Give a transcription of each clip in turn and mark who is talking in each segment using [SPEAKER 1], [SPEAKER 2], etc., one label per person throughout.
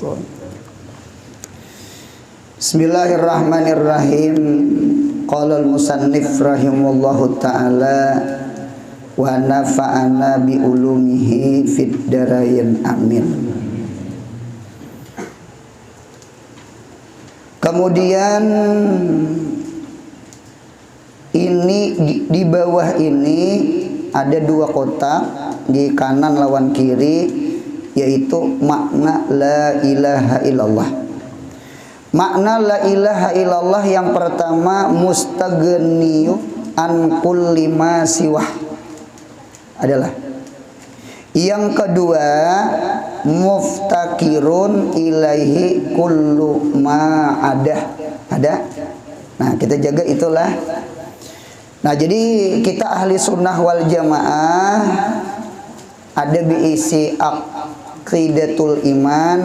[SPEAKER 1] yasifun. Bismillahirrahmanirrahim. Qala al-musannif rahimahullahu ta'ala wa nafa'ana bi ulumihi fid darain amin. Kemudian ini di bawah ini ada dua kotak di kanan lawan kiri, yaitu makna la ilaha illallah. Makna la ilaha illallah yang pertama mustaghniyu an kulli ma siwah adalah. Yang kedua muftakirun ilaihi kullu ma ada. Nah, kita jaga itulah. Nah, jadi kita ahli sunnah wal jamaah ada biisi aqidatul iman,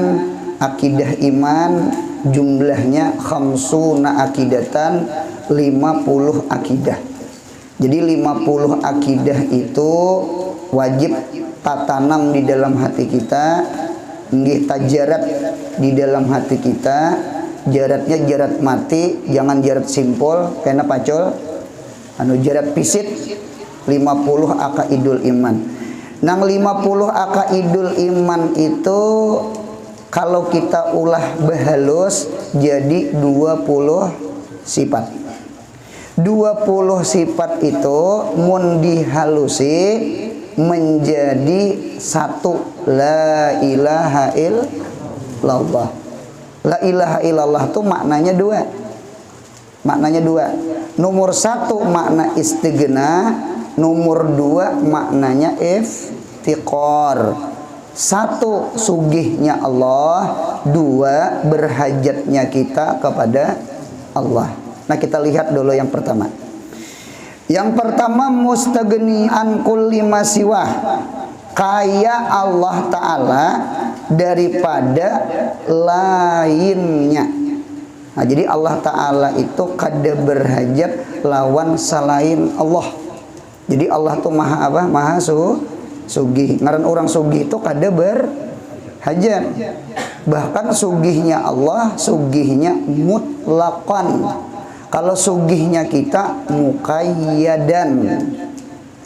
[SPEAKER 1] akidah iman, jumlahnya khamsuna akidatan, 50 akidah. Jadi 50 akidah itu wajib tatanam di dalam hati kita, nggih tajarat di dalam hati kita. Jaratnya jarat mati, jangan jarat simpul karena pacul. Jarat pisit 50 akaidul iman. Nang 50 akaidul iman itu kalau kita ulah bahalus jadi 20 sifat. 20 sifat itu mun dihalusi menjadi satu, la ilaha illallah. La ilaha illallah itu maknanya dua. Maknanya dua. Nomor satu makna istighna, nomor dua maknanya iftiqar. Satu sugihnya Allah, dua berhajatnya kita kepada Allah. Nah, kita lihat dulu yang pertama. Yang pertama mustaghni an kulli ma siwah. Kaya Allah Ta'ala daripada lainnya. Nah, jadi Allah Ta'ala itu kada berhajat lawan selain Allah. Jadi Allah tuh maha apa? Maha sugih. Ngaran orang sugih itu kada berhajat. Bahkan sugihnya Allah, sugihnya mutlaqan. Kalau sugihnya kita muqayyadan.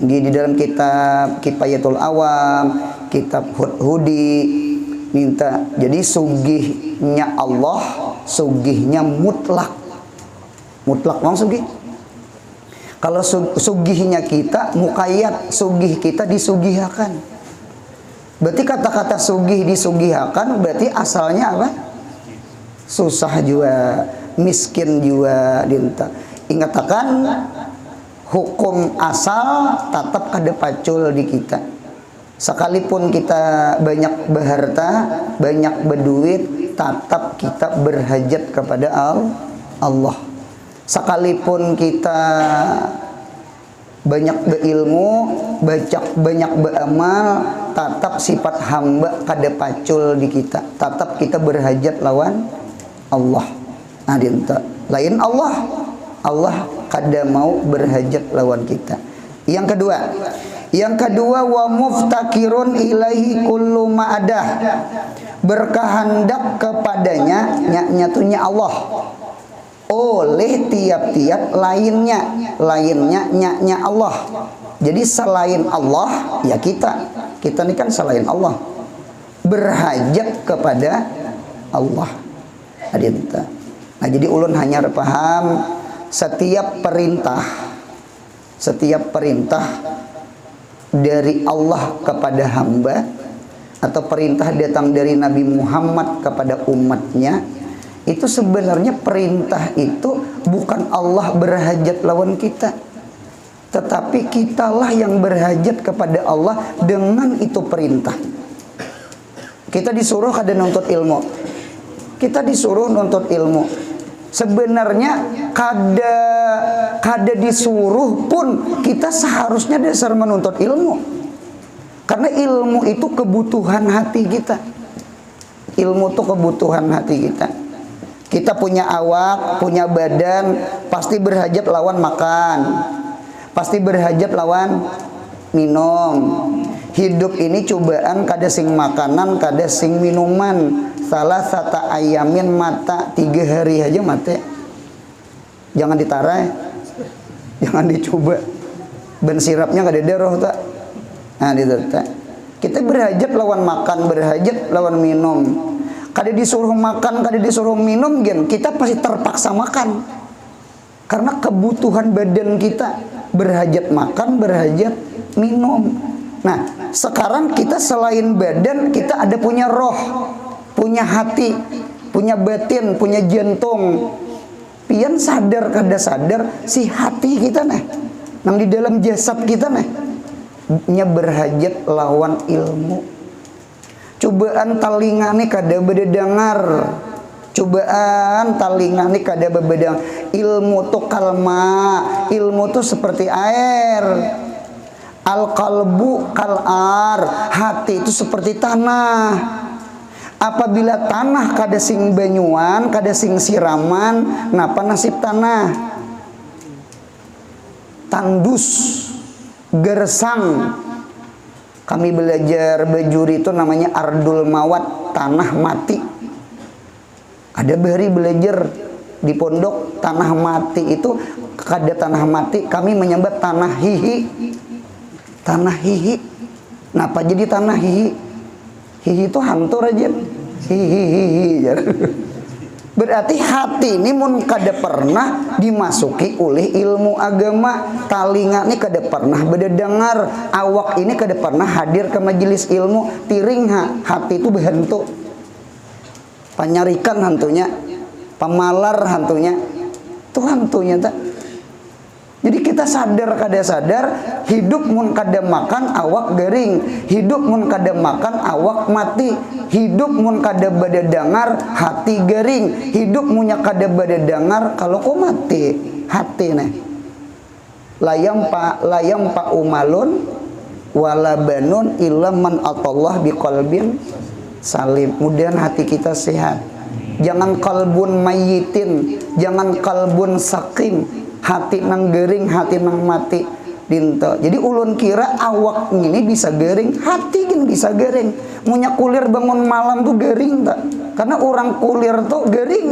[SPEAKER 1] Di dalam kitab Kifayatul Awam, kitab Hudi minta. Jadi sugihnya Allah, sugihnya mutlak. Mutlak mang sugih. Kalau sugihnya kita muqayyad, sugih kita disugihakan. Berarti kata-kata sugih disugihakan berarti asalnya apa? Susah juga, miskin juga dinta. Ingatakan hukum asal tetap kada pacul di kita. Sekalipun kita banyak berharta, banyak berduit, tetap kita berhajat kepada Allah. Sekalipun kita banyak berilmu, banyak beramal, tetap sifat hamba kada pacul di kita. Tetap kita berhajat lawan Allah. Nah, dinta. Lain Allah kada mau berhajat lawan kita. Yang kedua wa muftakirun ilaihi kullu ma'adah. Berkehendak kepadanya nyatunya Allah oleh tiap-tiap lainnya nyanya Allah. Jadi selain Allah ya kita ini kan selain Allah berhajat kepada Allah. Adinta. Nah, jadi ulun hanya paham setiap perintah dari Allah kepada hamba atau perintah datang dari Nabi Muhammad kepada umatnya, itu sebenarnya perintah itu bukan Allah berhajat lawan kita, tetapi kitalah yang berhajat kepada Allah dengan itu perintah. Kita disuruh kada nuntut ilmu. Kita disuruh nuntut ilmu. Sebenarnya kada disuruh pun kita seharusnya dasar menuntut ilmu. Karena ilmu itu kebutuhan hati kita. Ilmu itu kebutuhan hati kita. Kita punya awak, punya badan, pasti berhajat lawan makan. Pasti berhajat lawan minum. Hidup ini cobaan kada sing makanan, kada sing minuman. salah satu ayamin mata 3 hari aja mati. Jangan ditarai, jangan dicoba. Ben sirapnya nggak ada roh tak. Nah itu tak. Kita berhajat lawan makan, berhajat lawan minum. Kada disuruh makan, kada disuruh minum, gen kita pasti terpaksa makan. Karena kebutuhan badan kita berhajat makan, berhajat minum. Nah, sekarang kita selain badan, kita ada punya roh, punya hati, punya batin, punya jantung. Pian sadar kada sadar si hati kita nih, nang di dalam jasad kita nih, nya berhajat lawan ilmu. Cobaan talingane kada bededengar, cobaan talingane kada bebedang. Ilmu tuh kalma, ilmu tuh seperti air. Al qalbu kalar, hati itu seperti tanah. Apabila tanah kada sing banyuan, kada sing siraman, napa nasib tanah? Tandus, gersang. Kami belajar bajuri itu namanya ardul mawat, tanah mati. Ada bahari belajar di pondok tanah mati itu, kada tanah mati kami menyebut tanah hihi. Tanah hihi. Napa jadi tanah hihi? Hihi itu hantu aja. Hihihi. Berarti hati ini mun kada pernah dimasuki oleh ilmu agama, talinga ini kada pernah bededengar, awak ini kada pernah hadir ke majelis ilmu, tiring hati itu berhentu. Panyarikan hantunya, pemalar hantunya, itu hantunya tak. Jadi kita sadar kada sadar, hidup mun kada makan awak garing, hidup mun kada makan awak mati, hidup mun kada bededengar hati garing, hidup munnya kada bededengar kalau kau mati hati nih. Layam pa umalun wala banun illa man atallah biqalbin salim. Mudahan hati kita sehat. Jangan kalbun mayitin, jangan kalbun sakim. Hati nang gering, hati nang mati dinto. Jadi ulun kira awak ini bisa gering, hati gini bisa gering. Munya kulir bangun malam tuh gering tak? Karena orang kulir tuh gering.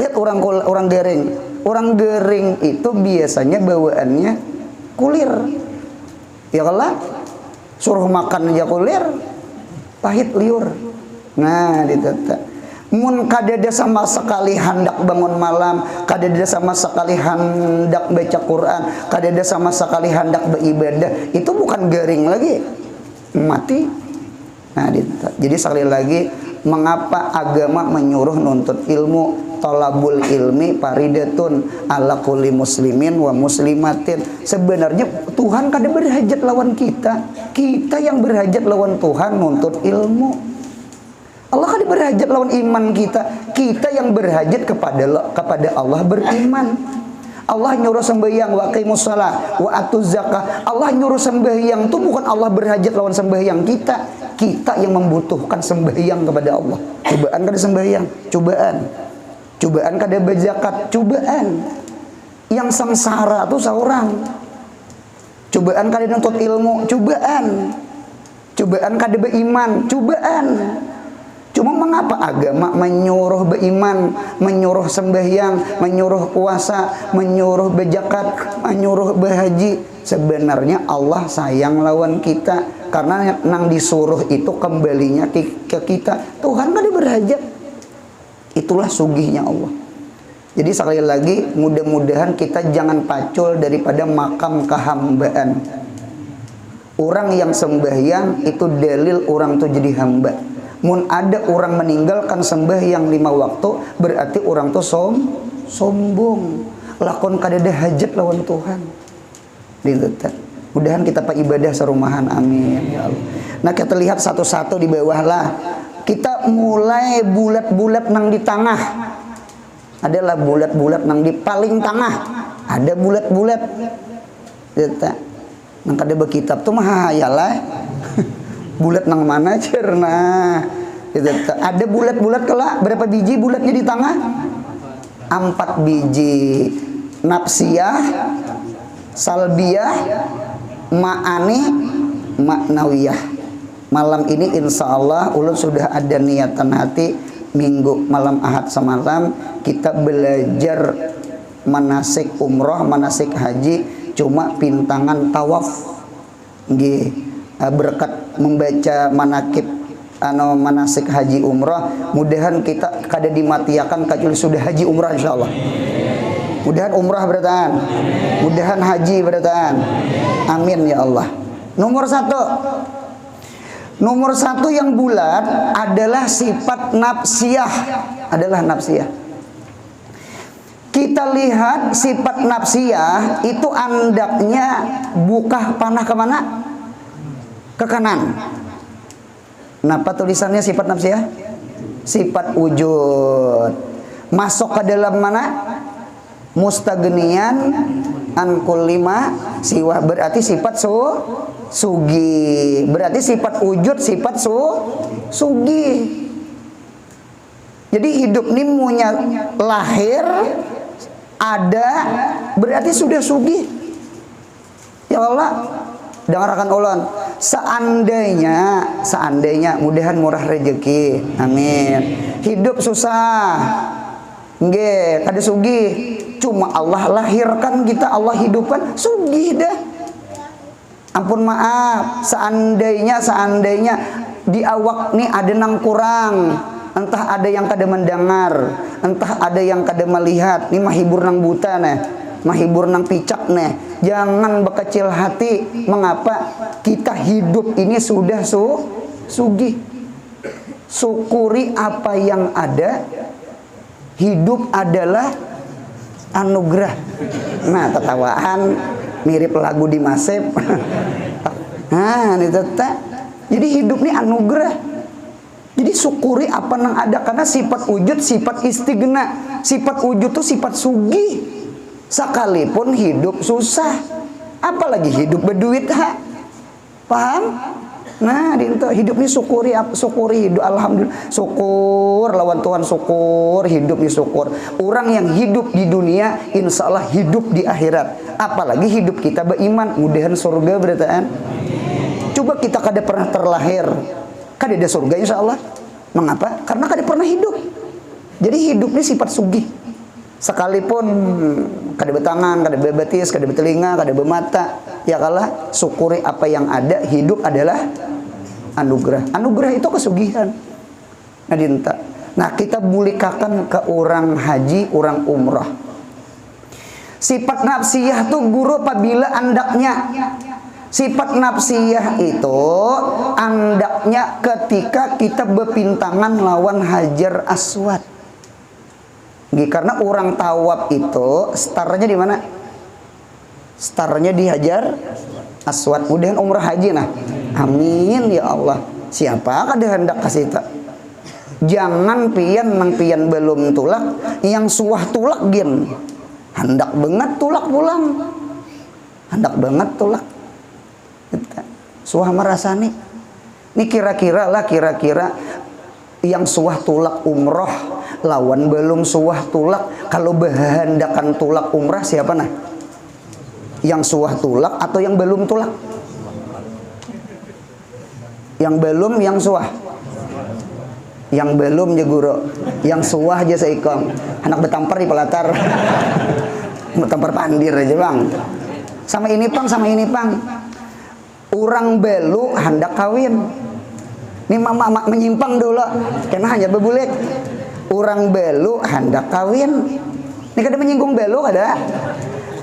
[SPEAKER 1] Lihat orang gering. Orang gering itu biasanya bawaannya kulir. Ya kalah suruh makan aja kulir, pahit liur. Nah, ditata. Mun kadada sama sekali hendak bangun malam, kadada sama sekali hendak baca Quran, kadada sama sekali hendak beribadah, itu bukan garing lagi, mati. Nah, jadi sekali lagi, mengapa agama menyuruh nuntut ilmu? Talabul ilmi faridatun ala kulli muslimin wa muslimatin. Sebenarnya Tuhan kada berhajat lawan kita, kita yang berhajat lawan Tuhan nuntut ilmu. Allah kan berhajat lawan iman kita. Kita yang berhajat kepada Allah beriman. Allah nyuruh sembahyang wa aqimus shalah wa atuz zakah. Allah nyuruh sembahyang itu bukan Allah berhajat lawan sembahyang kita. Kita yang membutuhkan sembahyang kepada Allah. Cobaan kada sembahyang, cobaan. Cobaan kada berzakat, cobaan. Yang sengsara itu seorang. Cobaan kada nuntut ilmu, cobaan. Cobaan kada beriman, cobaan. Cuma mengapa agama menyuruh beriman, menyuruh sembahyang, menyuruh puasa, menyuruh berzakat, menyuruh berhaji? Sebenarnya Allah sayang lawan kita, karena nang disuruh itu kembalinya ke kita. Tuhan kan berhajat. Itulah sugihnya Allah. Jadi sekali lagi, mudah-mudahan kita jangan pacul daripada makam kehambaan. Orang yang sembahyang itu dalil orang tuh jadi hamba. Mun ada orang meninggalkan sembahyang 5 waktu, berarti orang tuh sombong. Lakon kadada hajat lawan Tuhan. Mudahan kita pak ibadah serumahan, amin ya Allah. Nah, kita lihat satu-satu di bawah lah. Kita mulai bulat-bulat nang di tengah. Adalah bulat-bulat nang di paling tengah. Ada bulat-bulat. Nang kada berkitab tuh mah hayalah. Bulat nang mana cerna? Ada bulat-bulat kelak, berapa biji bulatnya di tengah? 4 biji. Nafsiyah, salbiyah, ma'ani, maknawiyah. malam ini insya Allah ulun sudah ada niatan hati minggu malam Ahad semalam kita belajar manasik umroh, manasik haji, cuma pintangan tawaf. Nggih, berkat membaca manakib manasik haji umroh, mudahan kita kada dimatiakan kacul sudah haji umroh insyaallah. Mudahan umrah beratan, mudahan haji beratan. Amin ya Allah. Nomor satu yang bulat adalah sifat nafsiyah, adalah nafsiyah. Kita lihat sifat nafsiyah itu andaknya buka panah kemana? Ke kanan. Kenapa tulisannya sifat nafsiyah? Sifat wujud. Masuk ke dalam mana? Mustagnian an kullima siwa, berarti sifat sugi. Berarti sifat wujud, sifat sugi. Jadi hidup ini punya lahir ada, berarti sudah sugi. Ya Allah, dengarkan ulun. Seandainya mudahan murah rezeki. Amin. Hidup susah. Nggih, kada sugih. Cuma Allah lahirkan kita, Allah hidupkan, sugih dah. Ampun maaf, seandainya di awak nih ada nang kurang, entah ada yang kada mendengar, entah ada yang kada melihat, nih mahibur nang buta nih, mahibur nang picak nih. Jangan bekecil hati. Mengapa? Kita hidup ini sudah sugih. Syukuri apa yang ada. Hidup adalah anugerah. Nah, tertawaan mirip lagu di Masep. Nah, ini tetap. Jadi hidup ini anugerah. Jadi syukuri apa yang ada, karena sifat wujud sifat istighna. Sifat wujud itu sifat sugih. Sekalipun hidup susah, apalagi hidup berduit, ha? Paham? Nah, hidup ini syukuri hidup, alhamdulillah, syukur lawan Tuhan, syukur hidup ini syukur. Orang yang hidup di dunia insya Allah hidup di akhirat, apalagi hidup kita beriman, mudahan surga berataan. Coba kita kada pernah terlahir, kada ada surga insya Allah. Mengapa? Karena kada pernah hidup. Jadi hidup ini sifat sugih. Sekalipun kada betangan, kada bebetis, kada betelinga, kada bemata, ya kalah, syukuri apa yang ada. Hidup adalah anugerah. Anugerah itu kesugihan. Nah, kita bulikakan ke orang haji, orang umrah. Sifat nafsiyah itu guru apabila andaknya. Sifat nafsiyah itu andaknya ketika kita berpintangan lawan Hajar Aswad. Karena orang tawaf itu startnya di mana? Startnya di Hajar Aswad. Mudahan umrah haji nah. Amin ya Allah. Siapa kada hendak kasih tak? Jangan pian belum tulak, yang suah tulak gin. Hendak banget tulak pulang. Hendak banget tulak. Suah merasani. Ini kira-kira yang suah tulak umroh lawan belum suah tulak. Kalau berhendakan tulak umrah siapa nah? Yang suah tulak atau yang belum tulak? Yang belum, yang suah? Yang belum ya guru. Yang suah aja seikong. Anak betampar di pelatar. Betampar pandir aja bang. Sama ini pang. Orang belu hendak kawin. Ini mama menyimpang dulu. Karena hanya bebulik. Orang belu hendak kawin. Ini kada menyinggung belu kada.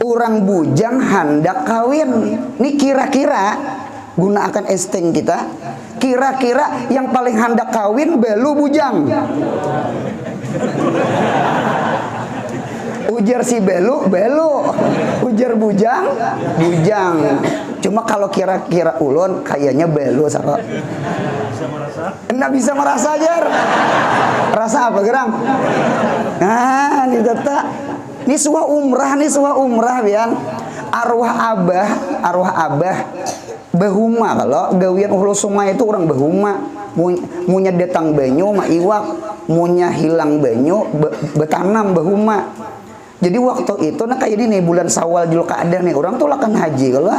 [SPEAKER 1] Orang bujang hendak kawin. Ini kira-kira gunakan insting kita. Kira-kira yang paling hendak kawin belu bujang. Ujar si belu. Ujar bujang. Cuma kalau kira-kira ulun kayaknya belu sama. Enggak bisa merasa aja. Rasa apa gerang? Nah, ini tetap. Ini suah umrah bian. Arwah abah bahuma. Kalau gawian Hulu Sungai itu orang bahuma. Munya datang banyu ma iwak, munya hilang banyu betanam bahuma. Jadi waktu itu nah kayak ini bulan Syawal Dzulqa'dah nih orang tuh lakukan haji kalau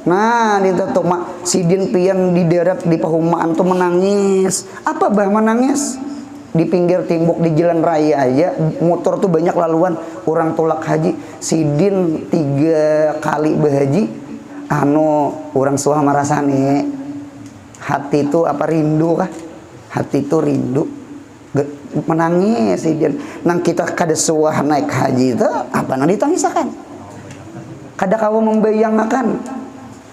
[SPEAKER 1] Nah, itu tuh mak sidin pian di darat di pahumaan tuh menangis. Apa bah menangis? Di pinggir timbuk di jalan raya aja motor tuh banyak laluan, orang tolak haji sidin 3 kali berhaji, orang suah marasane hati itu apa rindu kah? Hati itu rindu menangis sidin. Nang kita kada suah naik haji itu apa nang ditangisakan? Kada kawa membayangkan.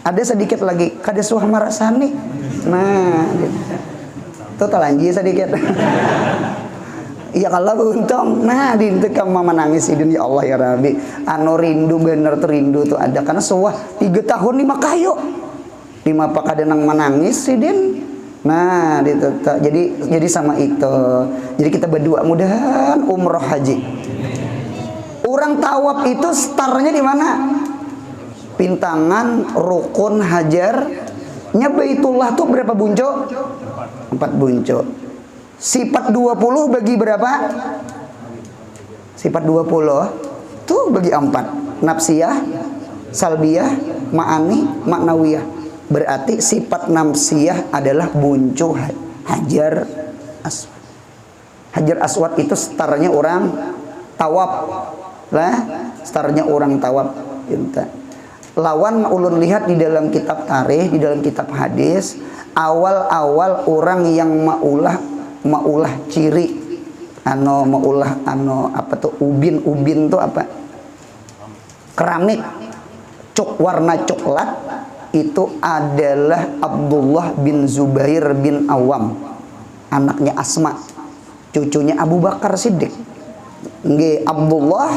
[SPEAKER 1] Ada sedikit lagi kada suah marasani. Nah, gitu. Itu telanji sedikit. Iya kalau untung. Nah, dintu kamu menangis idin ya Allah ya Rabbi. Rindu bener terindu tuh ada karena suah 3 tahun di Makkah yuk. Di Makkah kada nang menangis idin. Nah, gitu. Jadi sama itu. Jadi kita berdua mudahan umroh haji. Orang tawaf itu startnya di mana? Pintangan rukun hajarnya Baitullah tuh berapa bunco? 4 bunco. Sifat 20 bagi berapa? Sifat 20 tuh bagi 4. Nafsiyah, salbiyah, ma'ani, maknawiyah. Berarti sifat nafsiyah adalah bunco hajar aswad. Hajar aswad itu startnya orang tawaf. Lah, startnya orang tawaf. Lawan ulun lihat di dalam kitab tarikh, di dalam kitab hadis, awal-awal orang yang maulah ciri maulah apa tuh ubin tuh apa? Keramik warna coklat itu adalah Abdullah bin Zubair bin Awam, anaknya Asma, cucunya Abu Bakar Siddiq. Nggih, Abdullah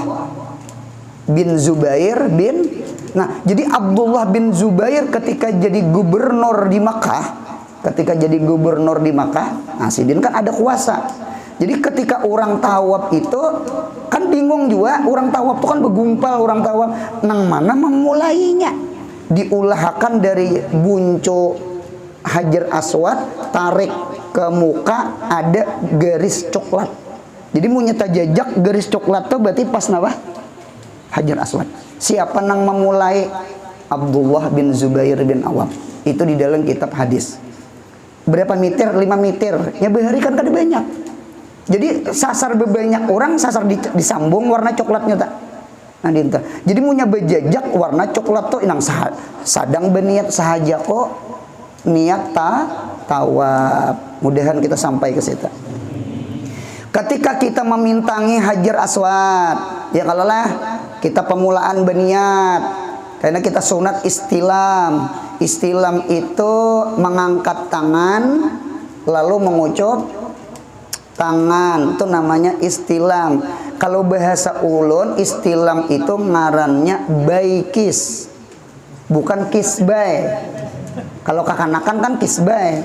[SPEAKER 1] bin Zubair bin. Nah, jadi Abdullah bin Zubair ketika jadi gubernur di Makkah, nah sidin kan ada kuasa. Jadi ketika orang tawaf itu kan bingung juga, orang tawaf itu kan begumpal orang tawaf, nang mana memulainya? Diulahkan dari bunco hajar aswad, tarik ke muka ada garis coklat. Jadi mau nyata jajak garis coklat tuh berarti pas napa? Hajar aswad. Siapa nang memulai? Abdullah bin Zubair bin Awam. Itu di dalam kitab hadis. Berapa meter? 5 meter. Ya behari kan kada banyak. Jadi sasar bebanyak orang sasar disambung warna coklatnya tak. Nah dinta. Jadi punya bejajak warna coklat tuh inang sadang beniat sahaja kok niat tawaf. Mudahan kita sampai ke situ. Ketika kita memintangi hajar aswad, ya kalau lah kita pemulaan berniat, karena kita sunat istilam. Istilam itu mengangkat tangan lalu mengucup tangan, itu namanya istilam. Kalau bahasa ulun istilam itu ngarannya baikis, bukan kisbay. Kalau kakanakan kan kisbay.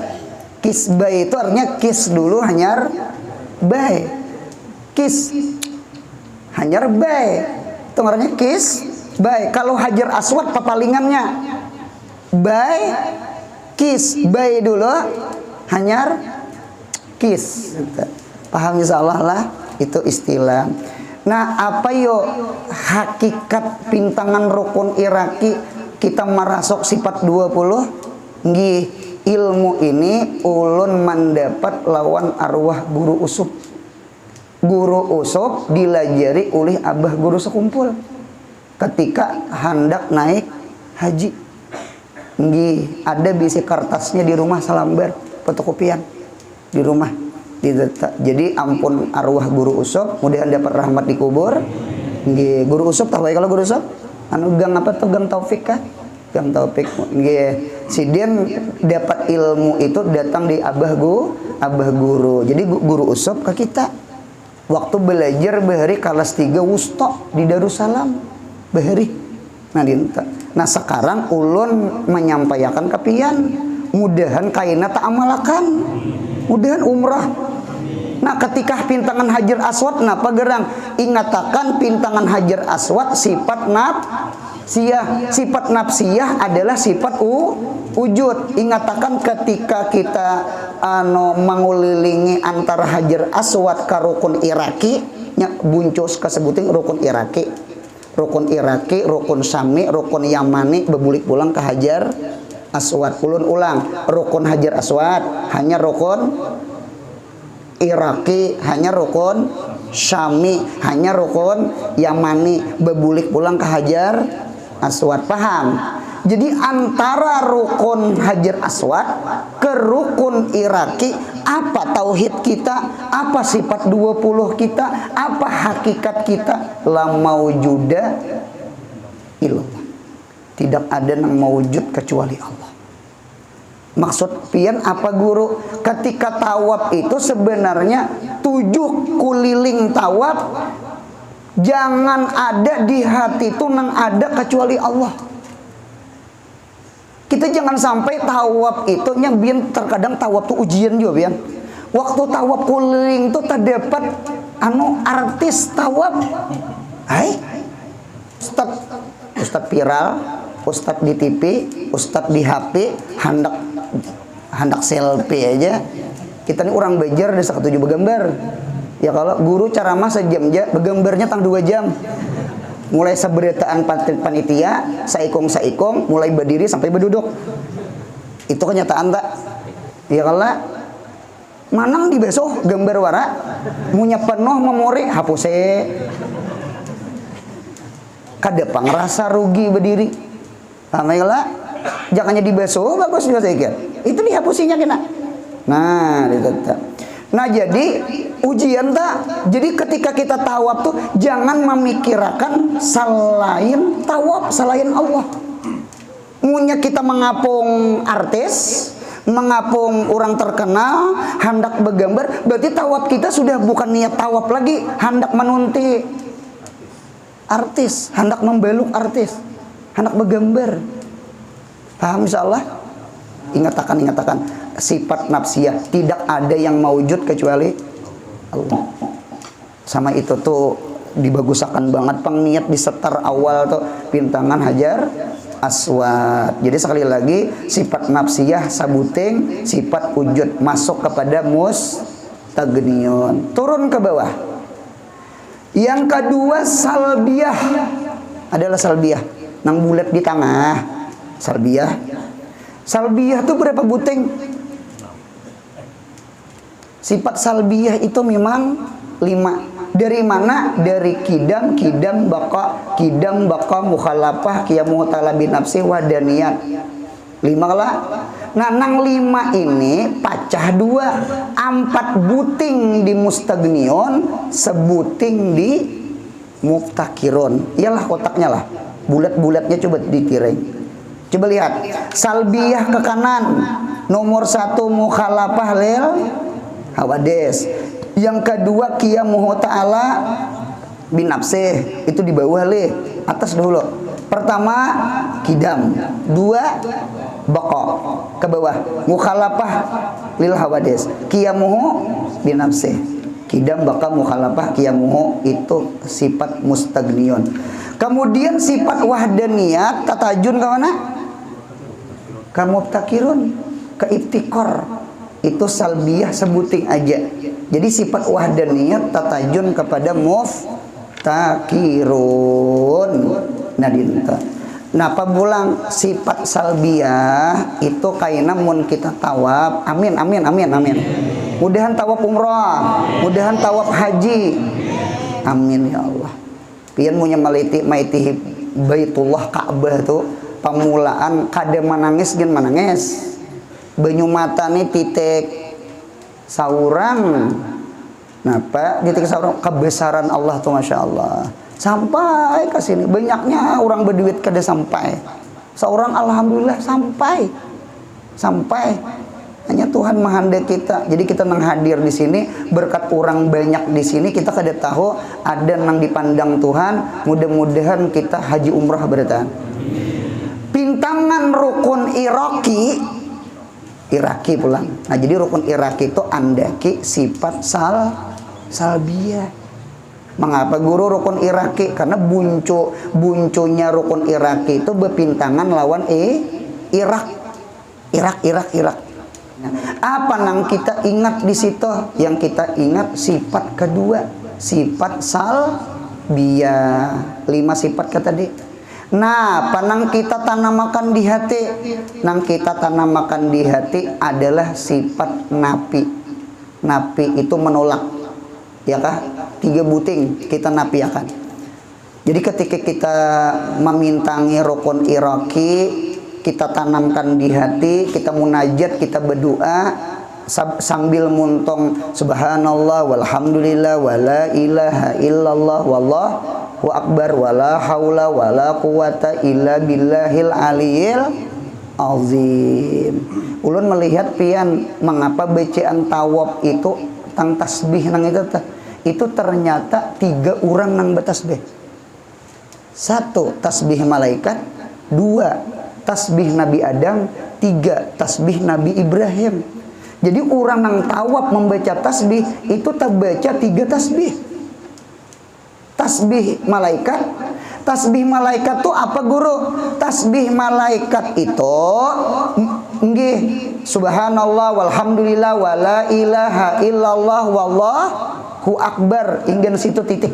[SPEAKER 1] Kisbay itu artinya kis dulu hanyar bay, kis hanyar bay, itu ngarannya kis bay. Kalau hajar aswad papalingannya bay kis, bay dulu hanyar kis. Paham insyaallah lah, itu istilah. Nah, apa yo hakikat pintangan rukun iraki kita merasuk sifat 20? Nggih, ilmu ini ulun mendapat lawan arwah guru usub. Guru usub dilajari oleh abah guru sekumpul ketika hendak naik haji. Nggih, ada bisi kertasnya di rumah salambar, fotokopian di rumah. Jadi ampun arwah guru usub, mudahan dapat rahmat di kubur. Nggih, guru usub tahu ya kalau guru usub? Gang apa tuh? Gang Taufik kah? Gang Taufik. Nggih. Sidin dapat ilmu itu datang di abah guru. Jadi guru usop ke kita. Waktu belajar bahari kelas 3 wusto di Darussalam bahari. Nah sekarang ulun menyampaikan ke pian, mudahan kaina tak amalakan, mudahan umrah. Nah ketika pintangan hajar aswad napa gerang? Ingatakan pintangan hajar aswad sifat nafsiyah. Sifat nafsiyah adalah sifat wujud. Ingatakan ketika kita mengulilingi antara hajar aswad ke rukun iraki, nya buncos kasebuting rukun iraki. rukun Iraki, rukun Syami, rukun Yamani bebulik pulang ke Hajar Aswad. Ulun ulang, rukun Hajar Aswad hanya rukun Iraki, hanya rukun Syami, hanya rukun Yamani bebulik pulang ke Hajar Aswad. Paham? Jadi antara rukun Hajar Aswad ke rukun Iraki, apa tauhid kita, apa sifat 20 kita, apa hakikat kita? La maujuda illallah. Tidak ada yang maujud kecuali Allah. Maksud pian apa guru? Ketika tawaf itu sebenarnya 7 kuliling tawaf, jangan ada di hati itu nang ada kecuali Allah. Kita jangan sampai tawaf itu yang bian, terkadang tawaf tuh ujian juga bian. Waktu tawaf keliling tuh terdapat artis tawaf. Hai, Ustad viral, Ustad di TV, Ustad di HP, hendak selfie aja. Kita ini orang bejar desa ketujuh begambar. Ya kalau guru ceramah sejam aja, begambarnya tang 2 jam. Mulai seberitaan panitia, saikong, mulai berdiri sampai berduduk. Itu kenyataan tak? Ya kalau manang di besok gambar wara, punya penuh memori, hapus kadepang rasa rugi berdiri. Alhamdulillah, jangannya di besok bagus juga saya kira. Itu dihapusinya kena. Nah, ditetap. Nah jadi ujian tak. Jadi ketika kita tawaf tuh jangan memikirkan selain tawaf, selain Allah. Munya kita mengapung artis, mengapung orang terkenal, hendak bergambar, berarti tawaf kita sudah bukan niat tawaf lagi, hendak menunti artis, hendak membeluk artis, hendak bergambar. Paham insyaallah? Ingatakan sifat nafsiyah tidak ada yang maujud kecuali Allah. Sama itu tuh dibagusakan banget pengniat di setar awal tuh pintangan Hajar Aswad. Jadi sekali lagi sifat nafsiyah sabuting, sifat wujud masuk kepada mustagniun. Turun ke bawah. Yang kedua salbiyah adalah salbiyah nang bulat di tengah. Salbiyah itu berapa buting? Sifat salbiyah itu memang 5. Dari mana? Dari kidam baka mukhalafah qiyamu ta'ala bin nafsi wa daniyat. 5 lah. Nah, nang 5 ini pacah 2. 4 buting di mustagniun, sebuting di muftakirun. Iyalah kotaknya lah. Bulat-bulatnya coba ditiring. Coba lihat, salbiyah ke kanan, nomor 1 mukhalafah lil hawadis. Yang kedua qiyamuhu ta'ala bin nafsih, itu di bawah le, atas dulu. Pertama kidam, 2 baqa ke bawah, mukhalafah lil hawadis, qiyamuhu bin nafsih. Kidam baqa mukhalafah qiyamuhu itu sifat mustagniun. Kemudian sifat wahdaniyat tatajun ke mana? Kamu takirun ke ibtikor, itu salbiyah sebuting aja. Jadi sifat wahdaniyat tatajun kepada muftakirun. Nah dinta. Napa bulang sifat salbiyah itu kaina mun kita tawaf. Amin. Mudahan tawaf umrah, mudahan tawaf haji. Amin ya Allah. Pian punya maiti Baitullah Ka'bah tuh pamulaan kada manangis gen manangis. Banyu mata nih titik saurang. Napa titik saurang kebesaran Allah tuh Masya Allah. Sampai ke sini banyaknya orang berduit kada sampai. Seorang alhamdulillah sampai. Hanya Tuhan menghendaki kita. Jadi kita menghadir di sini berkat orang banyak di sini, kita kada tahu ada yang dipandang Tuhan. Mudah-mudahan kita haji umrah bertahan. Pintangan rukun Iraki pulang. Nah jadi rukun Iraki itu andaki sifat salbiyah. Mengapa guru rukun Iraki? Karena buncunya rukun Iraki itu berpintangan lawan Irak. Apa yang kita ingat di situ? Yang kita ingat sifat kedua, sifat biya, 5 sifat kata tadi. Nah, panang kita tanamakan di hati, nang kita tanamakan di hati adalah sifat napi. Napi itu menolak, ya kah? 3 buting kita napiakan. Jadi ketika kita memintangi rukun iraki, kita tanamkan di hati, kita munajat, kita berdoa sambil muntong subhanallah walhamdulillah wala ilaha illallah wallahu akbar wala haula wala quwata illa billahil aliyil azim. Ulun melihat pian mengapa bacaan tawab itu tang tasbih nang itu ternyata 3 orang nang bertasbih. 1 tasbih malaikat, 2 tasbih Nabi Adam, 3 tasbih Nabi Ibrahim. Jadi orang yang tawab membaca tasbih itu terbaca 3 tasbih. Tasbih malaikat. Tasbih malaikat itu apa guru? Tasbih malaikat itu nggih subhanallah walhamdulillah wala ilaha illallah wallahu akbar. Inggan situ titik.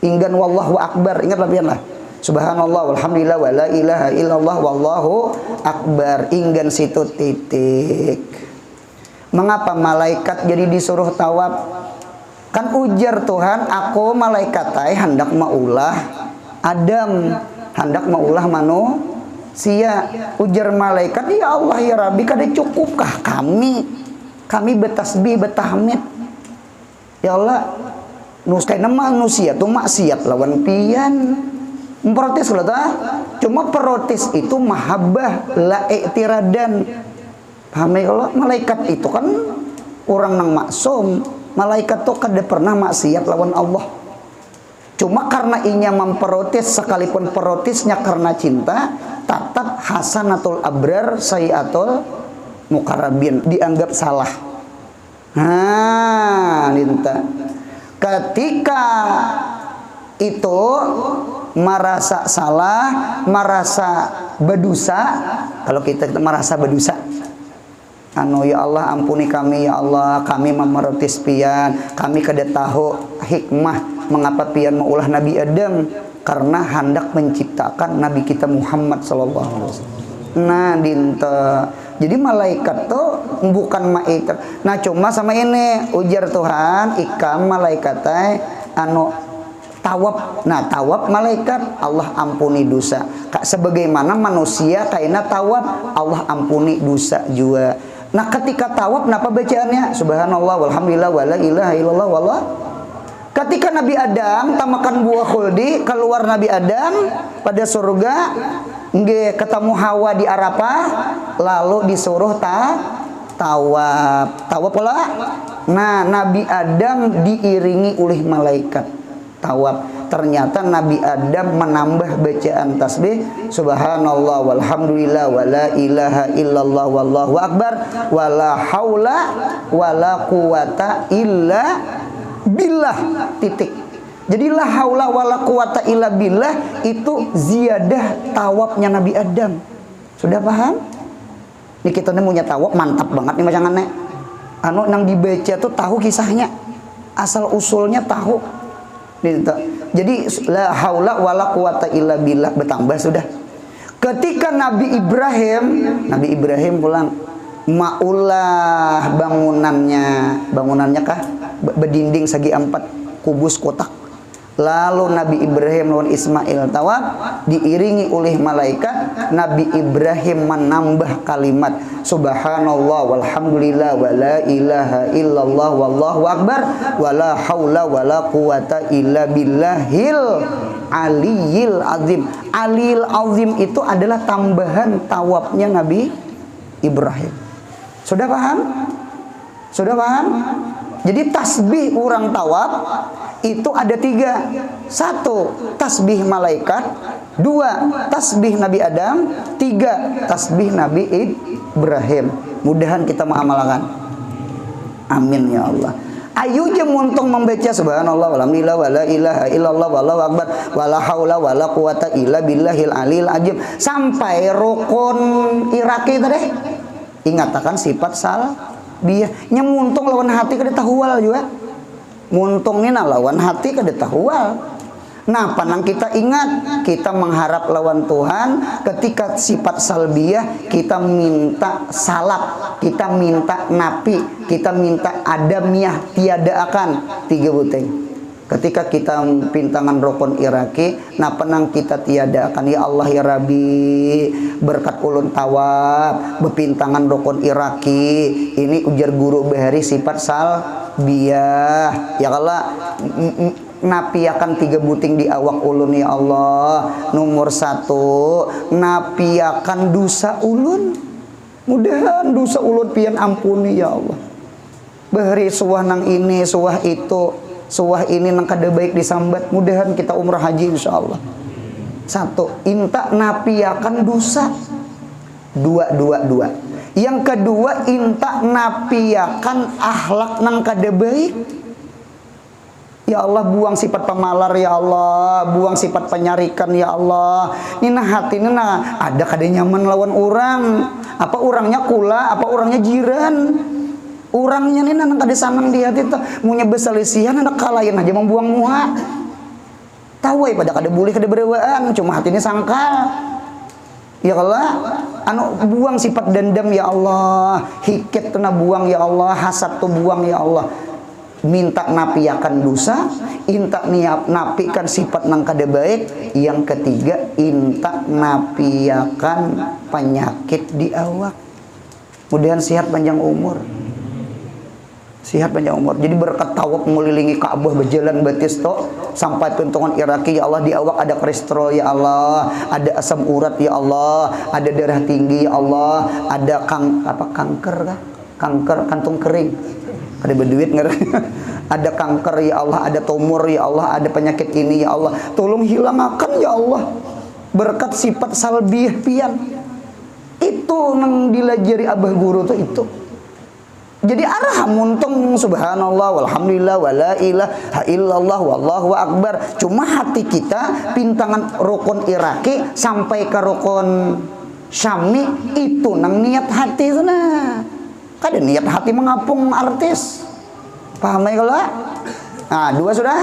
[SPEAKER 1] Inggan wallahu akbar. Ingat lapian lah. Subhanallah walhamdulillah wala ilaha illallah wallahu akbar. Inggan situ titik. Mengapa malaikat jadi disuruh tawab? Kan ujar Tuhan, aku malaikat hendak maulah Adam, hendak maulah manusia. Ujar malaikat, ya Allah ya Rabbi, kada cukupkah kami bertasbih bertahmid? Ya Allah, nuskaina manusia tuh maksiat lawan pian. Memprotes lah ta? Cuma protes itu mahabbah la i'tiradan. Paham ya? Kalau malaikat itu kan orang nang maksum, malaikat tuh kada pernah maksiat lawan Allah. Cuma karena inya memprotes, sekalipun protesnya karena cinta, tetap hasanatul abrar sayiatul muqarrabin, dianggap salah. Nah, ninta. Ketika itu merasa salah, merasa berdosa, kalau kita merasa berdosa, ya Allah ampuni kami ya Allah, kami memerotis pian, kami kada tahu hikmah mengapa pian maulah Nabi Adam, karena hendak menciptakan Nabi kita Muhammad sallallahu alaihi wasallam. Nah, dinta. Jadi malaikat tuh bukan malaikat. Nah, cuma sama ini ujar Tuhan, ikam malaikatai tawab. Nah, tawab malaikat Allah ampuni dosa. Sebagaimana manusia kaina tawab Allah ampuni dosa juga. Nah, ketika tawab napa bacaannya? Subhanallah walhamdulillah wala ilaha illallah wallah. Ketika Nabi Adam tamakan buah khuldi, keluar Nabi Adam pada surga, nggih ketemu Hawa di Arafah, lalu disuruh tawab. Tawab pula. Nah, Nabi Adam diiringi oleh malaikat tawab. Ternyata Nabi Adam menambah bacaan tasbih subhanallah walhamdulillah wala ilaha illallah wallahu akbar wala haula wala quwata illa billah titik. Jadi la haula wala quwata illa billah itu ziyadah tawabnya Nabi Adam. Sudah paham? Ini kita punya tawab mantap banget nih macangannya. Nang dibaca tuh tahu kisahnya, asal usulnya tahu. Jadi la haula wala quwata illa billah bertambah sudah. Ketika Nabi Ibrahim pulang maulah bangunannya kah berdinding segi 4 kubus kotak. Lalu Nabi Ibrahim lawan Ismail tawab diiringi oleh malaikat. Nabi Ibrahim menambah kalimat subhanallah walhamdulillah wala ilaha illallah wallahu akbar wala haula wala quwata illa billahil aliyil azim. Aliyil azim itu adalah tambahan tawabnya Nabi Ibrahim. Sudah paham? Sudah paham? Jadi tasbih orang tawab itu ada 3. 1 tasbih malaikat, 2 tasbih Nabi Adam, 3 tasbih Nabi Ibrahim. Mudahan kita mengamalkan. Amin ya Allah. Ayo je muntung membaca subhanallah walhamdulillah wala ilaha illallah wallahu akbar wala haula wala quwata illa billahil alil azim sampai rukun iraki tadi. Ingatakan sifat salbiyah. Nya muntung lawan hati kada tahual juga. Muntungnya lawan hati kada tahual. Nah, panang kita ingat, kita mengharap lawan Tuhan. Ketika sifat salbiyah, kita minta salab, kita minta napi, kita minta adamiyah, tiada akan, 3 buting. Ketika kita pintangan rokon iraki, nah penang kita tiada akan, ya Allah ya Rabbi, berkat ulun tawab, bepintangan rokon iraki, ini ujar guru bahari sifat salbiyah. Ya Allah, napiakan 3 buting di awak ulun ya Allah. Nomor 1, napiakan dosa ulun. Mudahan dosa ulun pian ampuni ya Allah. Bahari suah nang ini, suah itu, suah ini nang kada baik disambat. Mudahan kita umrah haji insyaallah. 1, inta napiakan dosa. 2. Yang kedua, inta napiakan akhlak nang kada baik. Ya Allah, buang sifat pemalar ya Allah, buang sifat penyarikan ya Allah. Nina hati nina ada kada nyaman lawan orang. Apa orangnya kula, apa orangnya jiran. Orangnya nina nang kada sanang di hati tuh. Munya besalisihan anak kalayan aja membuang muha. Tahu pada kada boleh kada berewaan, cuma hati ini sangkal. Ya Allah, anu buang sifat dendam ya Allah, hiket tuna buang ya Allah, hasad tuh buang ya Allah. Minta napiakan dosa, inta napikan sifat nang kada baik. Yang ketiga, inta napiakan penyakit di awak. Mudahan sehat panjang umur. Sehat panjang umur. Jadi berkat tawaf mengelilingi Ka'bah berjalan batis to sampai pentungan iraki ya Allah, di awak ada kolesterol ya Allah, ada asam urat ya Allah, ada darah tinggi ya Allah, ada kanker kah? Kanker kantung kering. Ada berduit nggak? Ada kanker ya Allah, ada tumor ya Allah, ada penyakit ini ya Allah, tolong hilangkan ya Allah. Berkat sifat salbiyah pian itu nang dilajari abah guru tuh itu. Jadi arah muntung subhanallah walhamdulillah wala ilaha illallah wallahu akbar. Cuma hati kita pintangan rukun iraki sampai ke rukun syami itu nang niat hati sana. Kada niat hati mengapung artis. Paham ya kalau? Nah, 2 sudah.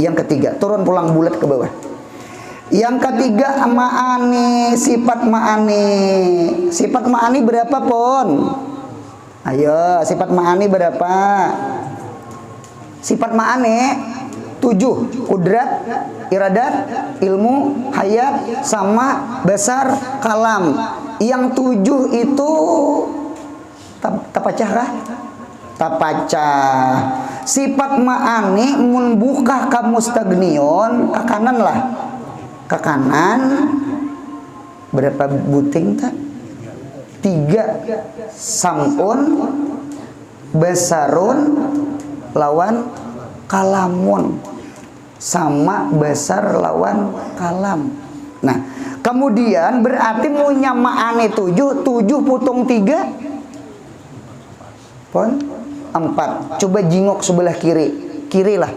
[SPEAKER 1] Yang ketiga, turun pulang bulat ke bawah. Yang ketiga, ma'ani, sifat ma'ani. Sifat ma'ani berapa pun? Ayo, sifat ma'ani berapa? Sifat ma'ani 7. Kudrat, iradat, ilmu, hayat, sama, besar, kalam. Yang 7 itu tapacah kah? Tapacah. Sifat ma'ani mun buka ka mustagnion ke kanan lah. Ke kanan berapa buting tak? 3. Samun, besarun, lawan kalamun. Sama besar lawan kalam. Nah, kemudian berarti punya ma'ani 7 putung 3 pon 4. Coba jingok sebelah kiri lah.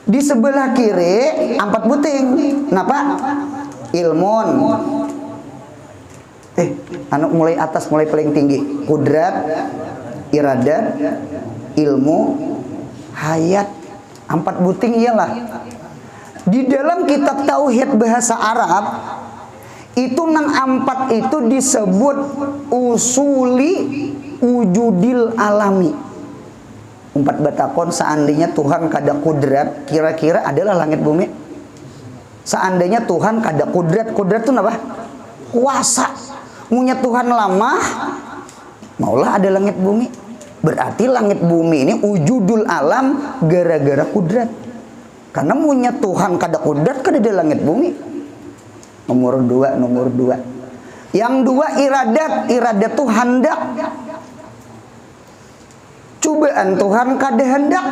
[SPEAKER 1] Di sebelah kiri 4 buting. Kenapa? Ilmun. Anu mulai atas, mulai paling tinggi. Kudrat, iradat, ilmu, hayat. 4 buting iyalah. Di dalam kitab tauhid bahasa Arab itu nang 4 itu disebut usuli wujudil alami. 4 batakon, seandainya Tuhan kada kudrat, kira-kira adalah langit bumi. Seandainya Tuhan kada kudrat, kudrat itu apa? Kuasa. Munya Tuhan lamah, maulah ada langit bumi. Berarti langit bumi ini wujudul alam gara-gara kudrat. Karena munya Tuhan kada kudrat, kada ada langit bumi. Nomor 2. Yang 2 iradat tuh hendak. Cobaan Tuhan kada hendak.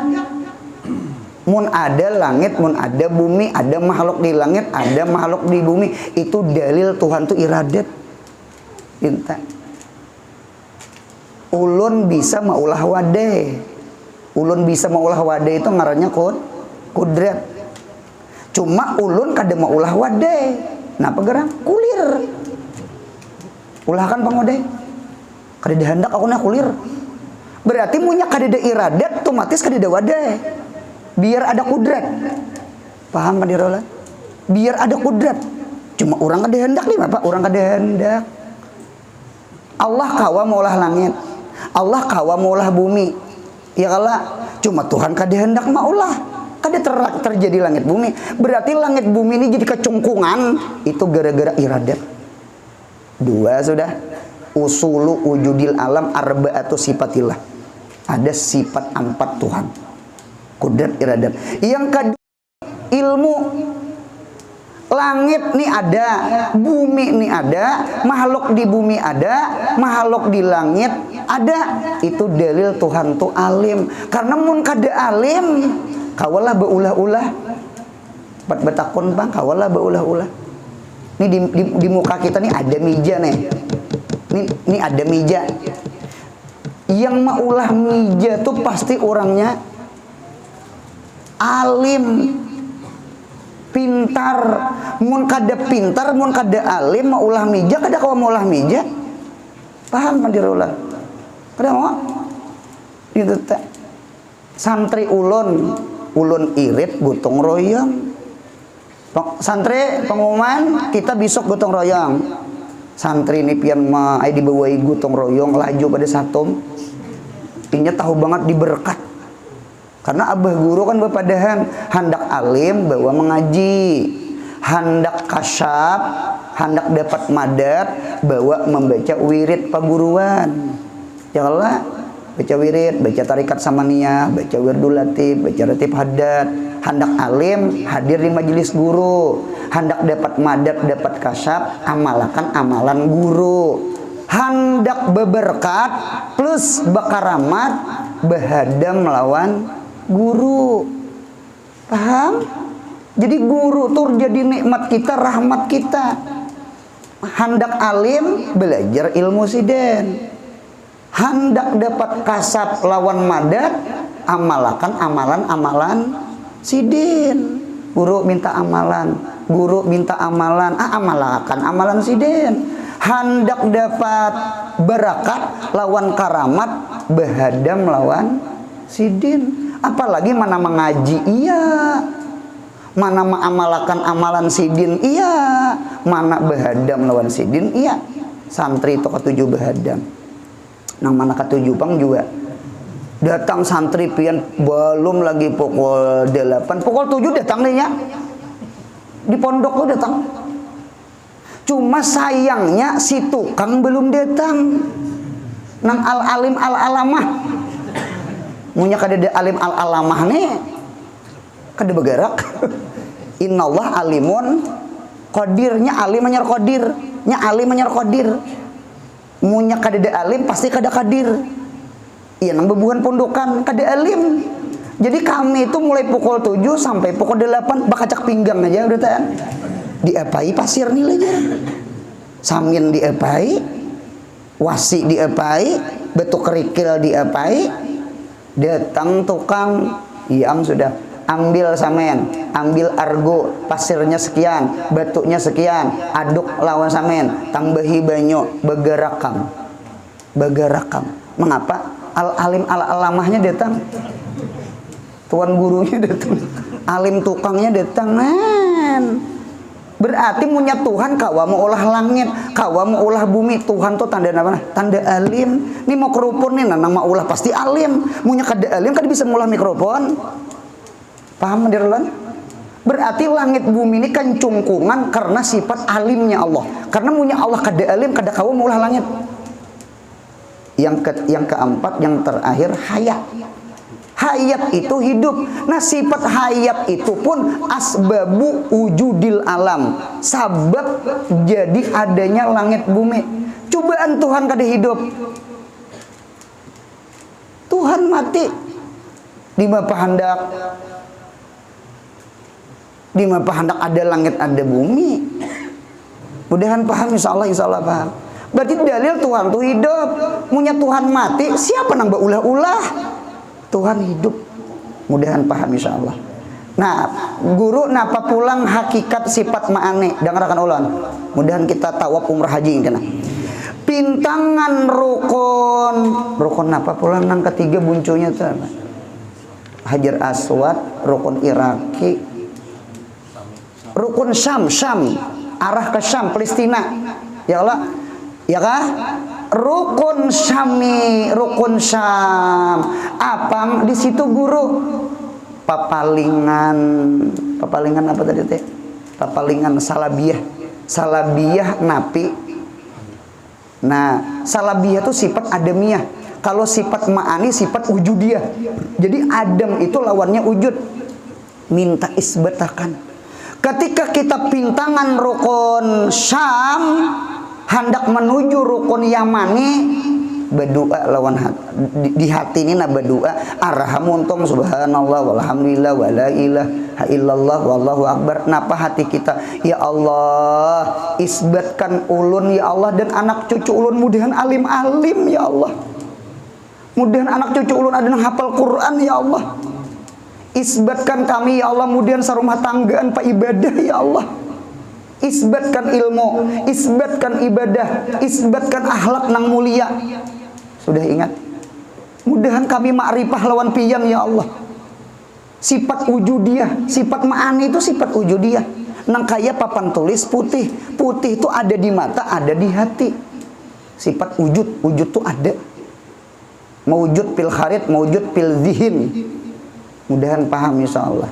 [SPEAKER 1] Mun ada langit, mun ada bumi, ada makhluk di langit, ada makhluk di bumi, itu dalil Tuhan tuh iradat. Pinta. Ulun bisa maulah wade. Ulun bisa maulah wade itu ngarannya kudrat. Cuma ulun kada maulah wade. Napa gerang? Kulir. Ulah kan pangode. Kada dihendak aku na kulir. Berarti munya kada ada iradat, otomatis kada ada wadah. Biar ada kudrat. Paham Pak Dirola? Biar ada kudrat. Cuma orang kada hendak nih Bapak, orang kada hendak. Allah kawa maulah langit, Allah kawa maulah bumi. Ya kalah, cuma Tuhan kada hendak maulah. Kada terjadi langit bumi. Berarti langit bumi ini jadi kecungkungan, itu gara-gara iradat. Dua sudah. Usulu wujudil alam arba'atu sifatillah. Ada sifat 4 Tuhan. Kudrat, iradat. Yang kedua, ilmu. Langit nih ada, bumi nih ada, makhluk di bumi ada, makhluk di langit ada. Itu dalil Tuhan tuh alim. Karena mun kada alim, kawalah beulah-ulah. Bat betakun Bang, kawalah beulah-ulah. Nih di muka kita nih ada meja nih. Nih ada meja. Yang maulah meja tuh pasti orangnya alim, pintar. Mun kada pintar, mun kada alim, maulah meja, kada kawa maulah meja. Paham Pak Dirola? Kada mau? Itu teh. Santri ulun irit gotong royong. Santri pengumuman kita besok gotong royong. Santri ini pian mah ai dibawai gotong royong laju pada satum. Inya tahu banget diberkat. Karena abah guru kan bepadahan hendak alim bawa mengaji, hendak kasyaf, hendak dapat madat bawa membaca wirid paguruan. Janganlah baca wirid, baca tarikat samaniyah, baca wirdul latif, baca ratib haddad. Hendak alim hadir di majelis guru, hendak dapat madat, dapat kasyaf, amalkan amalan guru. Hendak beberkat plus bakaramat bahadam melawan guru. Paham? Jadi guru tuh jadi nikmat kita, rahmat kita. Hendak alim belajar ilmu siden. Hendak dapat kasab lawan madat, amalkan amalan-amalan sidin. Guru minta amalan, guru minta amalan, amalkan amalan sidin. Hendak dapat berakat lawan karamat, bahadam lawan sidin. Apalagi mana mengaji iya, mana mengamalkan amalan sidin iya, mana bahadam lawan sidin iya. Santri itu ketujuh bahadam. Nang mana ketujuh Bang juga datang santri pian belum lagi pukul 8, pukul 7 datang deh ya. Di pondok tuh datang. Cuma sayangnya si tukang belum datang. Nang al-alim al-alamah. Munya kada alim al-alamah nih kada bergerak. Innallah alimun qadirnya alim menyar qadir, nya alim menyar qadir. Munya kada alim pasti kada qadir. Iya nang bebuhan pondokan kada alim. Jadi kami itu mulai pukul 7 sampai pukul 8 bakacak pinggang aja udah tahan. Diapai pasir nih aja. Samin diapai, wasi diapai, betuk kerikil diapai. Datang tukang yang sudah ambil samen, ambil argo, pasirnya sekian, batuknya sekian, aduk lawan samen, tambahi banyu, begerakam. Mengapa? Al-alim al-alamahnya datang, tuan gurunya datang, alim tukangnya datang, man. Berarti punya Tuhan kawa mau olah langit, kawa mau olah bumi. Tuhan tuh tanda apa? Tanda alim. Ini mau kerupun nih, nama ulah pasti alim. Punya kada alim kan bisa ngolah mikrofon. Paham Dirlan? Berarti langit bumi ini kan cungkungan karena sifat alimnya Allah. Karena punya Allah kada alim, kada kawa mau olah langit. Yang keempat, yang terakhir hayat. Hayat itu hidup. Nah sifat hayat itu pun asbabu wujudil alam. Sabab jadi adanya langit bumi. Cobaan Tuhan kada hidup. Tuhan mati. Di pahandak. Di pahandak ada langit ada bumi. Mudahan paham insya Allah paham. Berarti dalil Tuhan tuh hidup. Punya Tuhan mati, siapa nang baulah-ulah? Tuhan hidup. Mudahan paham insya Allah. Nah, guru napa pulang hakikat sifat ma'ane dengarkan ulan. Mudahan kita tawaf umrah haji kena. Pintangan rukun napa pulang nang ketiga buncunya tuh. Hajar Aswad, rukun Iraki. rukun Syam, arah ke Syam, Palestina. Ya Allah, ya kah? Rukun Syami, rukun Syam. Apa di situ guru? Papalingan apa tadi teh? Papalingan salabiyah napi. Nah, salabiyah itu sifat adamiyah. Kalau sifat ma'ani sifat wujudiyah. Jadi adam itu lawannya wujud. Minta isbatakan. Ketika kita pintangan rukun Syam hendak menuju rukun Yamani, berdoa lawan hati. Di hati ini berdoa arhamuntum subhanallah walhamdulillah wala ilaha illallah wallahu akbar. Napa hati kita, ya Allah isbatkan ulun ya Allah dan anak cucu ulun mudahan alim-alim ya Allah. Mudahan anak cucu ulun ada yang hafal Quran ya Allah. Isbatkan kami ya Allah, mudahan sarumah tanggaan pak ibadah ya Allah. Isbatkan ilmu, isbatkan ibadah, isbatkan akhlak nang mulia. Sudah ingat? Mudahan kami ma'rifah lawan pian ya Allah. Sifat wujudiyah, sifat ma'ani itu sifat wujudiyah. Nang kaya papan tulis putih. Putih itu ada di mata, ada di hati. Sifat wujud, wujud itu ada. Mawujud fil kharit, mawujud fil zihin. Mudahan paham insyaallah.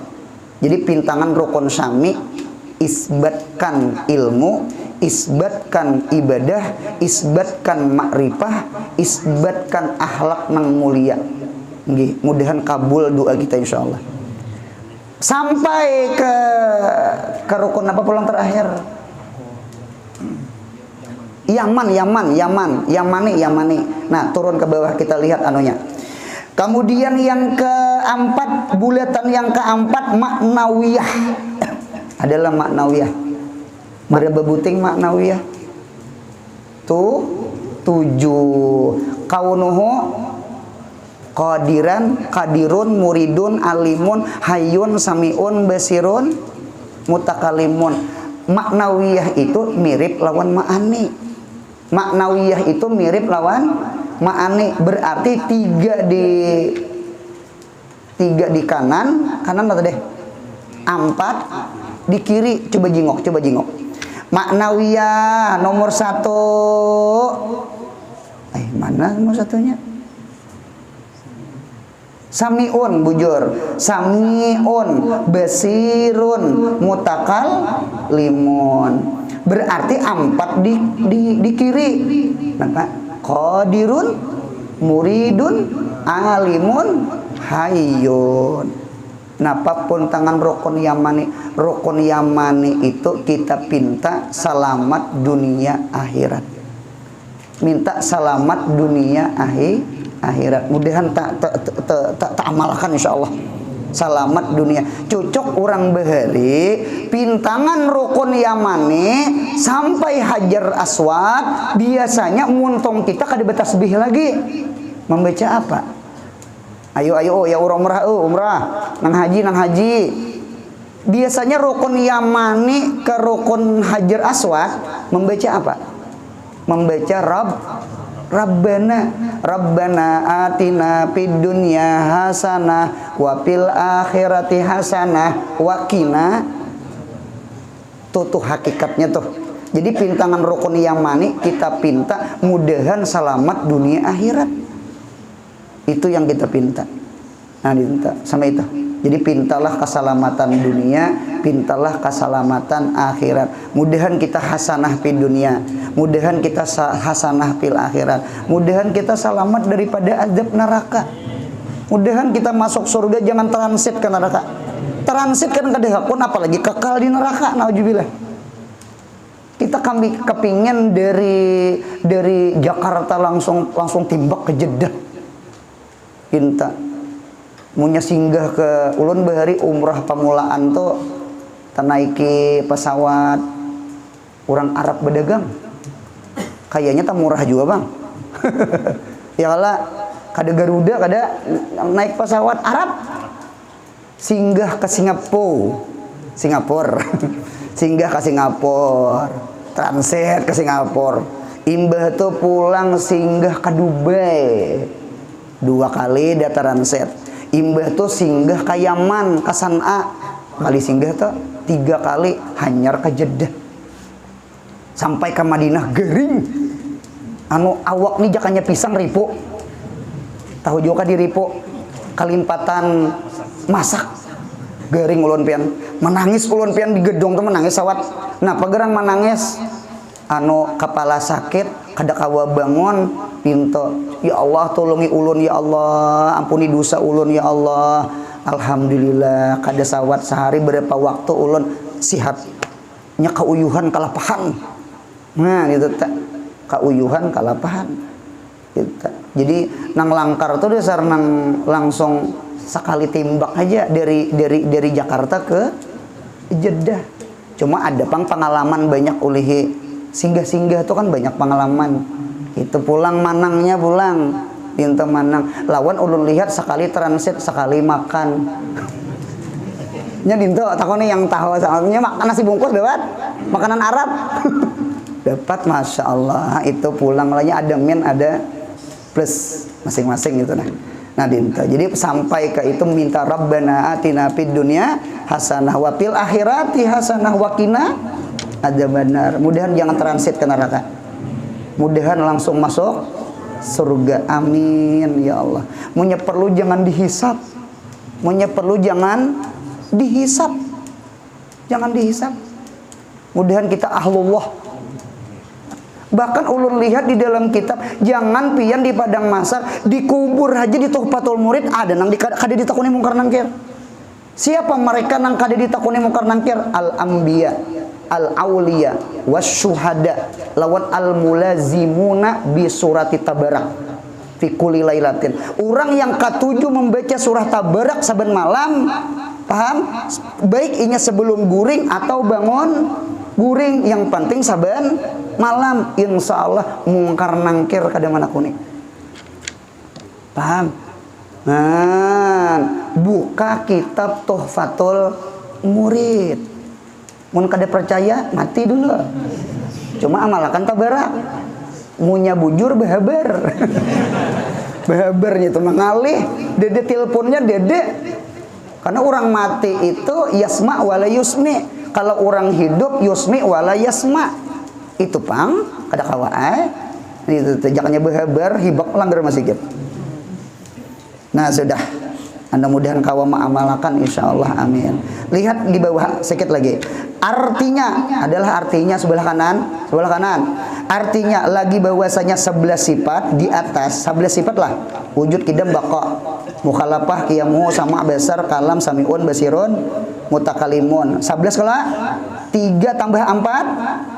[SPEAKER 1] Jadi pintangan rukun Syami, isbatkan ilmu, isbatkan ibadah, isbatkan makrifah, isbatkan akhlak nang mulia. Nggih, mudahan kabul doa kita insyaallah. Sampai ke rukun apa pulang terakhir? Yamani. Nah, turun ke bawah kita lihat anunya. Kemudian yang keempat, bulatan yang keempat maknawiyah. Adalah maknawiyah. Mari bebuting maknawiyah. 7. Kaunuhu qadirun, muridun, alimun, hayyun, samiun, basirun, mutakalimun. Maknawiyah itu mirip lawan ma'ani. Maknawiyah itu mirip lawan ma'ani, berarti 3 di kanan atau deh 4 di kiri. Coba jingok. Maknawiyah nomor 1. Mana nomor satunya? Samiun, bujur. Samiun, basirun, mutakalimun. Berarti 4 di kiri. Nah, qadirun, muridun, alimun, hayyun. Napa pun tangan rukun Yamani. Rukun Yamani itu kita pinta selamat dunia akhirat. Minta selamat dunia akhirat. Mudahan tak amalkan insyaallah. Selamat dunia. Cocok orang bahari pintangan rukun Yamani sampai Hajar Aswad. Biasanya muntong kita kada bertasbih lagi. Membaca apa? Ayo ya umrah nang haji. Biasanya rukun Yamani ke rukun Hajar Aswad membaca apa? Membaca Rabbana atina fid dunya hasanah wa fil akhirati hasanah wa qina. Tuh hakikatnya tuh. Jadi pintangan rukun Yamani kita pinta mudahan selamat dunia akhirat. Itu yang kita pinta. Nah, diminta sama itu. Jadi pintalah keselamatan dunia, pintalah keselamatan akhirat. Mudahan kita hasanah fid dunia, mudahan kita hasanah fil akhirat, mudahan kita selamat daripada azab neraka. Mudahan kita masuk surga jangan transit ke neraka. Transit kan kadehakun apalagi kekal di neraka. Nauzubillah. Kita kami kepingin dari Jakarta langsung timbak ke Jeddah. Pinta munya singgah ke ulun bahari umrah pamulaan tuh tenaiki pesawat orang Arab berdagang. Kayaknya tak murah juga bang. Ya kala kada Garuda kada naik pesawat Arab singgah ke Singapura. Singgah ke Singapura, transit ke Singapura. Imbah tuh pulang singgah ke Dubai 2 kali dia transit. Imbah tuh singgah ke Yaman, ke San'a kali singgah tuh 3 kali hanyar ke Jeddah sampai ke Madinah gering anu awak nih jakanya pisang ripo tahu juga di ripo kalimpatan masak gering ulun pian menangis ulun pian di gedung tuh menangis sawat nah pagerang menangis anu kepala sakit kada kawa bangun pinto ya Allah tolongi ulun ya Allah ampuni dosa ulun ya Allah alhamdulillah kada sawat sehari berapa waktu ulun sihat nya kauyuhan kalapahan nah gitu tak kauyuhan kalapahan gitu. Jadi nang langkar tuh dasar nang langsung sekali timbak aja dari Jakarta ke Jeddah. Cuma ada pengalaman banyak ulihi singgah-singgah tuh kan banyak pengalaman. Itu pulang manangnya pulang pintu manang. Lawan ulun lihat sekali transit sekali makan. Nya dinto takone yang tahu soalnya makan nasi bungkus dapat makanan Arab. Dapat Masya Allah itu pulang lagi ada min ada plus masing-masing gitu nah dinta jadi sampai ke itu minta Rabbana atina fid dunya hasanah wa fil akhirati hasanah wa qina adzabannar mudahan jangan transit ke neraka mudahan langsung masuk surga amin ya Allah munya perlu jangan dihisap munya perlu jangan dihisap mudahan kita ahlullah. Bahkan ulun lihat di dalam kitab jangan pian di padang mahsyar dikubur aja di Tuhfatul Murid ada nang kada ditakuni mungkar nangkir. Siapa mereka nang kada ditakuni mungkar nangkir? Al-anbiya, al-auliya, wasyuhada, lawan al-mulazimuna bi surati tabarak fi kulli lailatin. Orang yang ketujuh membaca surah tabarak saben malam, paham? Baik inya sebelum guring atau bangun guring, yang penting saben malam insya Allah mungkar nangkir kada mana kuning paham nah buka kitab Tuhfatul Murid mun kada percaya mati dulu cuma amalkan tabarak munya bujur bahabar bahabarnya itu mengalih dede teleponnya dede karena orang mati itu yasma wala yusmi kalau orang hidup yusmi wala yasma itu pang kada kawa itu tejakannya bahabar hibak langgar masjid nah sudah anda mudahan kawa mengamalkan insyaallah amin lihat di bawah sedikit lagi artinya adalah artinya sebelah kanan artinya lagi bahwasanya 11 sifat di atas 11 sifat lah wujud kidam baqa mukhalafah qiyamuhu sama besar kalam samiun basirun mutakalimun 11 kala 3 tambah 4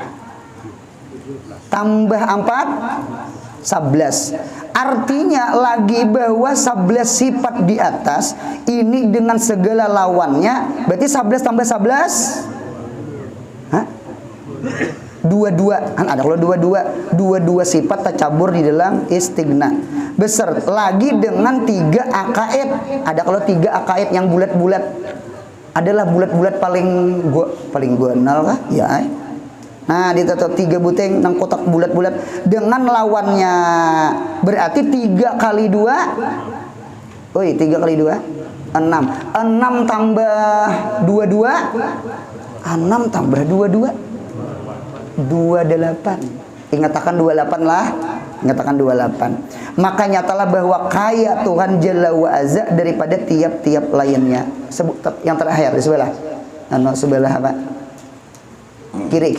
[SPEAKER 1] tambah 4 11 artinya lagi bahwa 11 sifat di atas ini dengan segala lawannya berarti 11 tambah 11 hah? 22 kan ada kalau 22 sifat tercabur di dalam istighna besar lagi dengan 3 akaid ada kalau 3 akaid yang bulat-bulat adalah bulat-bulat paling gonal kah ya nah ditutup 3 buteng nang kotak bulat-bulat dengan lawannya berarti 3 kali 2 3 kali 2 6 tambah 22 6 tambah 22 28 ingatakan 28 lah ingatakan 28 maka nyatalah bahwa kaya Tuhan Jalla wa Azza daripada tiap-tiap lainnya sebut yang terakhir di sebelah sebelah apa kiri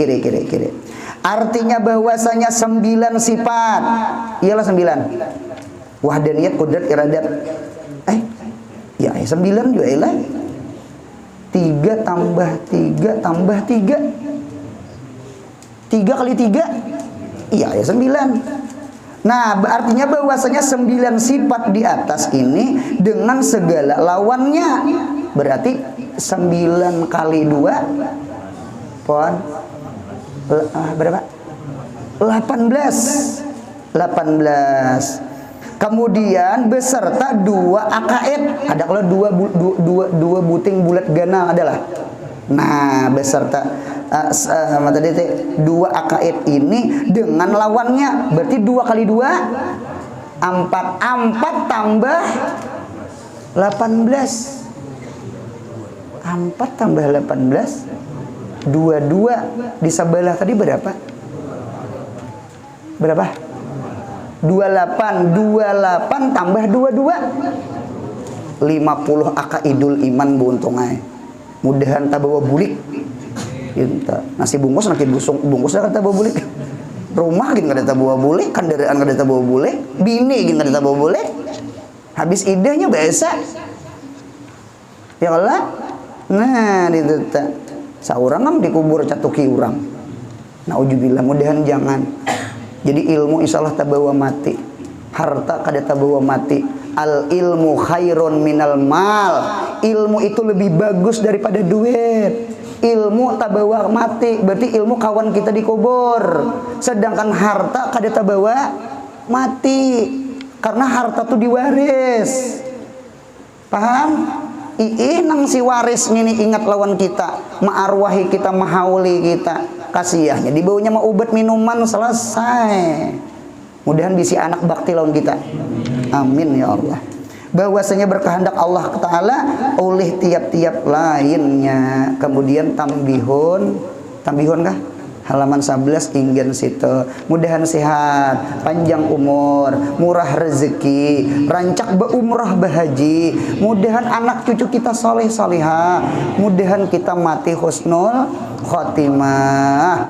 [SPEAKER 1] artinya bahwasanya 9 sifat ialah 9 wahdaniyat qudrat iradat ya 9 juga ialah 3 tambah 3 tambah 3 kali 3 iya ya 9 nah artinya bahwasanya 9 sifat di atas ini dengan segala lawannya berarti 9 kali 2 berapa? 18 kemudian beserta 2 akaid ada kalau 2 buting bulat ganal adalah nah beserta 2 akaid ini dengan lawannya berarti 2 kali 2 4 tambah 18 4 tambah 18 22 di sebelah tadi berapa? 28 tambah 22 50 akaidul iman buntungai. Mudahan tak bawa bulik. Nasi bungkus naki bungkusnya kata bawa bulik. Rumah gini kada bawa bulik, kendaraan kada bawa bulik, bini gini kada bawa bulik. Habis idenya biasa. Ya Allah. Nah, itu tak. Saurang am dikubur catuki urang. Nauzubillah, mudahan jangan. Jadi ilmu insyaallah tak bawa mati. Harta kada tak bawa mati. Al ilmu khairun minal mal. Ilmu itu lebih bagus daripada duit. Ilmu tak bawa mati, berarti ilmu kawan kita dikubur. Sedangkan harta kada tak bawa mati. Karena harta tuh diwaris. Paham? Nang si waris ini ingat lawan kita, ma'arwahi kita, mahauli kita, kasihnya dibawanya mau obat minuman selesai. Mudahan bisi anak bakti lawan kita. Amin ya Allah. Bahwasanya berkehendak Allah Ta'ala oleh tiap-tiap lainnya. Kemudian tambihun kah? Halaman 11 ingin situ. Mudahan sehat, panjang umur, murah rezeki, rancak berumrah bahaji. Mudahan anak cucu kita soleh soleha. Mudahan kita mati husnul khotimah.